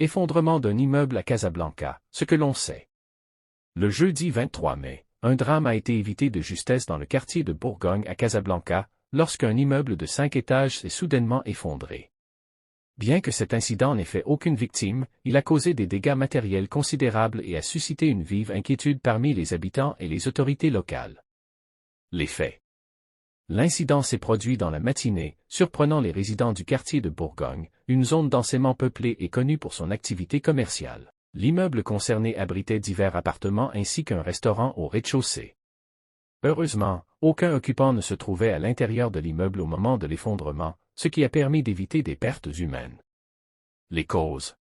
Effondrement d'un immeuble à Casablanca, ce que l'on sait. Le jeudi 23 mai, un drame a été évité de justesse dans le quartier de Bourgogne à Casablanca, lorsqu'un immeuble de 5 étages s'est soudainement effondré. Bien que cet incident n'ait fait aucune victime, il a causé des dégâts matériels considérables et a suscité une vive inquiétude parmi les habitants et les autorités locales. Les faits. L'incident s'est produit dans la matinée, surprenant les résidents du quartier de Bourgogne, une zone densément peuplée et connue pour son activité commerciale. L'immeuble concerné abritait divers appartements ainsi qu'un restaurant au rez-de-chaussée. Heureusement, aucun occupant ne se trouvait à l'intérieur de l'immeuble au moment de l'effondrement, ce qui a permis d'éviter des pertes humaines. Les causes.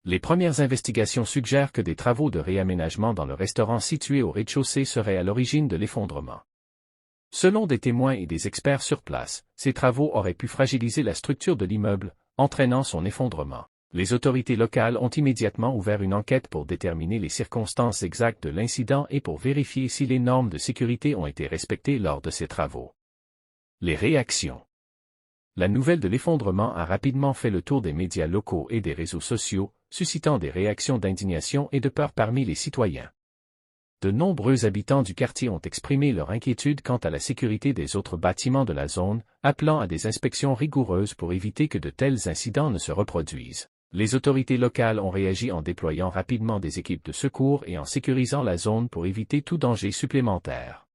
Les premières investigations suggèrent que des travaux de réaménagement dans le restaurant situé au rez-de-chaussée seraient à l'origine de l'effondrement. Selon des témoins et des experts sur place, ces travaux auraient pu fragiliser la structure de l'immeuble, entraînant son effondrement. Les autorités locales ont immédiatement ouvert une enquête pour déterminer les circonstances exactes de l'incident et pour vérifier si les normes de sécurité ont été respectées lors de ces travaux. Les réactions. La nouvelle de l'effondrement a rapidement fait le tour des médias locaux et des réseaux sociaux, suscitant des réactions d'indignation et de peur parmi les citoyens. De nombreux habitants du quartier ont exprimé leur inquiétude quant à la sécurité des autres bâtiments de la zone, appelant à des inspections rigoureuses pour éviter que de tels incidents ne se reproduisent. Les autorités locales ont réagi en déployant rapidement des équipes de secours et en sécurisant la zone pour éviter tout danger supplémentaire.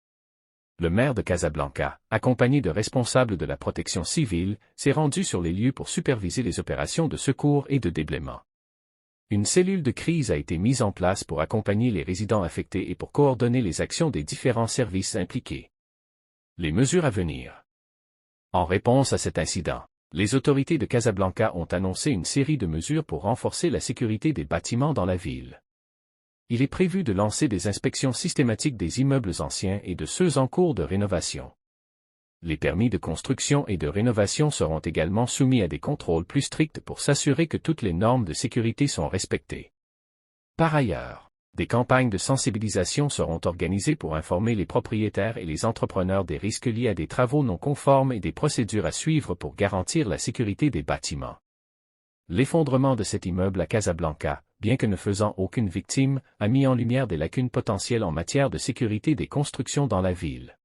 Le maire de Casablanca, accompagné de responsables de la protection civile, s'est rendu sur les lieux pour superviser les opérations de secours et de déblaiement. Une cellule de crise a été mise en place pour accompagner les résidents affectés et pour coordonner les actions des différents services impliqués. Les mesures à venir. En réponse à cet incident, les autorités de Casablanca ont annoncé une série de mesures pour renforcer la sécurité des bâtiments dans la ville. Il est prévu de lancer des inspections systématiques des immeubles anciens et de ceux en cours de rénovation. Les permis de construction et de rénovation seront également soumis à des contrôles plus stricts pour s'assurer que toutes les normes de sécurité sont respectées. Par ailleurs, des campagnes de sensibilisation seront organisées pour informer les propriétaires et les entrepreneurs des risques liés à des travaux non conformes et des procédures à suivre pour garantir la sécurité des bâtiments. L'effondrement de cet immeuble à Casablanca, bien que ne faisant aucune victime, a mis en lumière des lacunes potentielles en matière de sécurité des constructions dans la ville.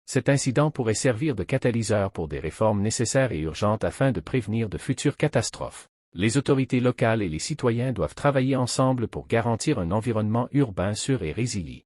Cet incident pourrait servir de catalyseur pour des réformes nécessaires et urgentes afin de prévenir de futures catastrophes. Les autorités locales et les citoyens doivent travailler ensemble pour garantir un environnement urbain sûr et résilient.